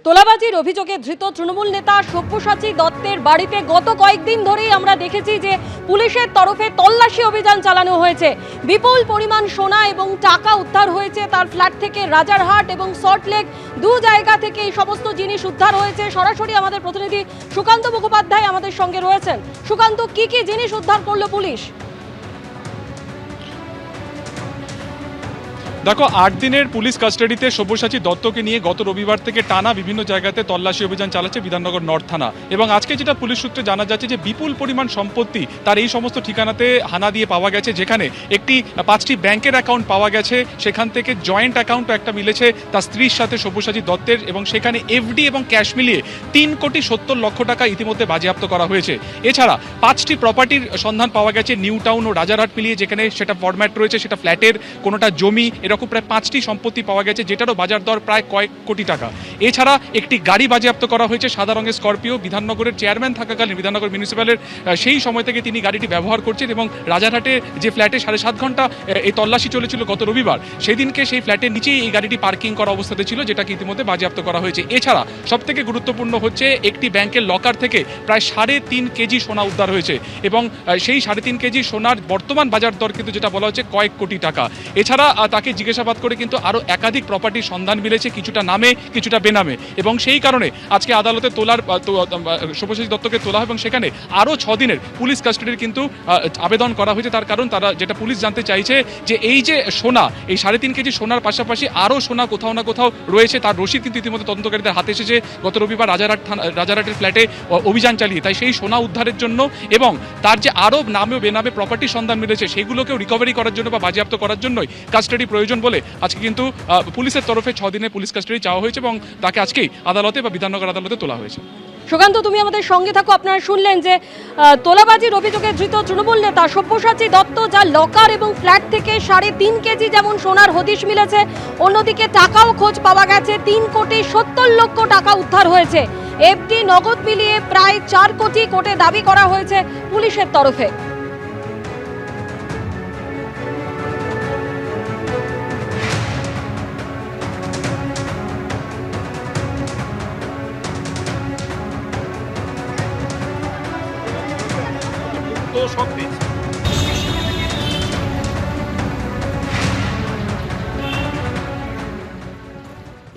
তোলাবাজির অভিযোগে ধৃত তৃণমূল নেতা সব্যসাচী দত্তের বাড়িতে গত কয়েকদিন ধরেই আমরা দেখেছি যে পুলিশের তরফে তল্লাশি অভিযান চালানো হয়েছে। বিপুল পরিমাণ সোনা এবং টাকা উদ্ধার হয়েছে তার ফ্ল্যাট থেকে। রাজারহাট এবং সল্টলেক দু জায়গা থেকে এই সমস্ত জিনিস উদ্ধার হয়েছে। সরাসরি আমাদের প্রতিনিধি সুকান্ত মুখোপাধ্যায় আমাদের সঙ্গে রয়েছেন। সুকান্ত, কি কি জিনিস উদ্ধার করলো পুলিশ? দেখো, 8 দিনের পুলিশ কাস্টাডিতে সব্যসাচী দত্তকে নিয়ে গত রবিবার থেকে টানা বিভিন্ন জায়গাতে তল্লাশি অভিযান চালাচ্ছে বিধাননগর নর্থ থানা। এবং আজকে যেটা পুলিশ সূত্রে জানা যাচ্ছে যে বিপুল পরিমাণ সম্পত্তি তার এই সমস্ত ঠিকানাতে হানা দিয়ে পাওয়া গেছে, যেখানে একটি 5টি ব্যাংকের অ্যাকাউন্ট পাওয়া গেছে। সেখান থেকে জয়েন্ট অ্যাকাউন্টও একটা মিলেছে তার স্ত্রীর সাথে সব্যসাচী দত্তের, এবং সেখানে এফডি এবং ক্যাশ মিলিয়ে 3,70,00,000 টাকা ইতিমধ্যে বাজেয়াপ্ত করা হয়েছে। এছাড়া 5টি প্রপার্টির সন্ধান পাওয়া গেছে নিউ টাউন ও রাজারহাট মিলিয়ে, যেখানে সেটা ফরম্যাট রয়েছে, সেটা ফ্ল্যাটের, কোনোটা জমি, এরকম প্রায় 5টি সম্পত্তি পাওয়া গেছে, যেটারও বাজার দর প্রায় কয়েক কোটি টাকা। এছাড়া একটি গাড়ি বাজেয়াপ্ত করা হয়েছে, সাদা রঙের স্করপিও। বিধাননগরের চেয়ারম্যান থাকাকালীন বিধাননগর মিউনিসিপ্যালের সেই সময় থেকে তিনি গাড়িটি ব্যবহার করছেন, এবং রাজারহাটে যে ফ্ল্যাটে 7.5 ঘন্টা এই তল্লাশি চলেছিল গত রবিবার, সেদিনকে সেই ফ্ল্যাটের নিচেই এই গাড়িটি পার্কিং করা অবস্থাতে ছিল, যেটাকে ইতিমধ্যে বাজেয়াপ্ত করা হয়েছে। এছাড়া সবথেকে গুরুত্বপূর্ণ হচ্ছে একটি ব্যাংকের লকার থেকে প্রায় 3.5 কেজি সোনা উদ্ধার হয়েছে, এবং সেই 3.5 কেজি সোনার বর্তমান বাজার দর কিন্তু যেটা বলা হচ্ছে কয়েক কোটি টাকা। এছাড়া তাকে জিজ্ঞাসাবাদ করে কিন্তু আরও একাধিক প্রপার্টির সন্ধান মিলেছে, কিছুটা নামে কিছুটা বেনামে, এবং সেই কারণে আজকে আদালতে সব্যসাচী দত্তকে তোলা হয়, এবং সেখানে আরও 6 দিনের পুলিশ কাস্টাডির কিন্তু আবেদন করা হয়েছে। তার কারণ তারা যেটা পুলিশ জানতে চাইছে যে এই যে সোনা, এই 3.5 কেজি সোনার পাশাপাশি আরও সোনা কোথাও না কোথাও রয়েছে, তার রসিদ কিন্তু ইতিমধ্যে তদন্তকারীদের হাতে এসেছে গত রবিবার রাজারহাটের ফ্ল্যাটে অভিযান চালিয়ে। তাই সেই সোনা উদ্ধারের জন্য এবং তার যে আরও নামে ও বেনামে প্রপার্টির সন্ধান মিলেছে সেগুলোকেও রিকভারি করার জন্য বা বাজেয়াপ্ত করার জন্যই কাস্টাডি প্রয়োজন বলে আজকে কিন্তু পুলিশের তরফে 6 দিনের পুলিশ কাস্টাডি চাওয়া হয়েছে, এবং তাকে আজকেই আদালতে বা বিধাননগর আদালতে তোলা হয়েছে। সুকান্ত, তুমি আমাদের সঙ্গে থাকো। আপনারা শুনলেন যে তোলাবাজির অভিযোগে ধৃত তৃণমূল নেতা সব্যসাচী দত্ত, যার লকার এবং ফ্ল্যাট থেকে 3.5 কেজি যেমন সোনার হদিশ মিলেছে, অন্যদিকে টাকাও খোঁজ পাওয়া গেছে। 3,70,00,000 টাকা উদ্ধার হয়েছে। এফডি নগদ মিলিয়ে প্রায় 4 কোটি কোটে দাবি করা হয়েছে পুলিশের তরফে।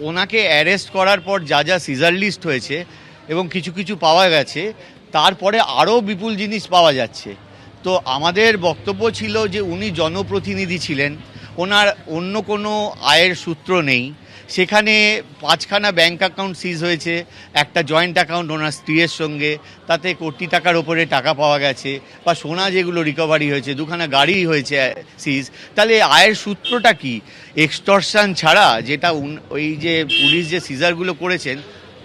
ওনাকে অ্যারেস্ট করার পর যা যা সিজার লিস্ট হয়েছে এবং কিছু কিছু পাওয়া গেছে, তারপরে আরও বিপুল জিনিস পাওয়া যাচ্ছে। তো আমাদের বক্তব্য ছিল যে উনি জনপ্রতিনিধি ছিলেন, ওনার অন্য কোনো আয়ের সূত্র নেই। সেখানে 5খানা ব্যাংক অ্যাকাউন্ট সিজ হয়েছে, একটা জয়েন্ট অ্যাকাউন্ট ওনার স্ত্রীর সঙ্গে, তাতে কোটি টাকার ওপরে টাকা পাওয়া গেছে, বা সোনা যেগুলো রিকভারি হয়েছে, 2খানা গাড়ি হয়েছে সিজ। তাহলে আয়ের সূত্রটা কি? এক্সটর্শন ছাড়া, যেটা ওই যে পুলিশ যে সিজারগুলো করেছেন,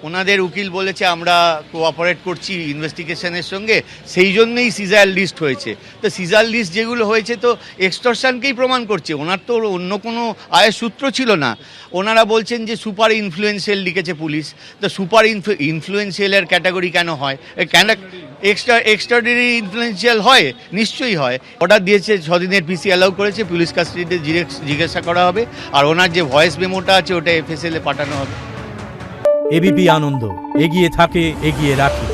ওনাদের উকিল বলেছে আমরা কোঅপারেট করছি ইনভেস্টিগেশনের সঙ্গে, সেই জন্যই সিজার লিস্ট হয়েছে। তো সিজার লিস্ট যেগুলো হয়েছে তো এক্সটর্শনকেই প্রমাণ করছে, ওনার তো অন্য কোনো আয়ের সূত্র ছিল না। ওনারা বলছেন যে সুপার ইনফ্লুয়েন্সিয়াল লিখেছে পুলিশ, তো সুপার ইনফ্লুয়েন্সিয়ালের ক্যাটাগরি কেন হয়? কেন এক্সট্রাঅর্ডিনারি ইনফ্লুয়েন্সিয়াল হয়? নিশ্চয়ই হয়। অর্ডার দিয়েছে, 6 দিনের পিসি অ্যালাউ করেছে, পুলিশ কাস্টাডিতে জিজ্ঞাসা করা হবে, আর ওনার যে ভয়েস মেমোটা আছে ওটা এফএসএল-এ পাঠানো হবে। এবিপি আনন্দ, এগিয়ে থাকে, এগিয়ে রাখে।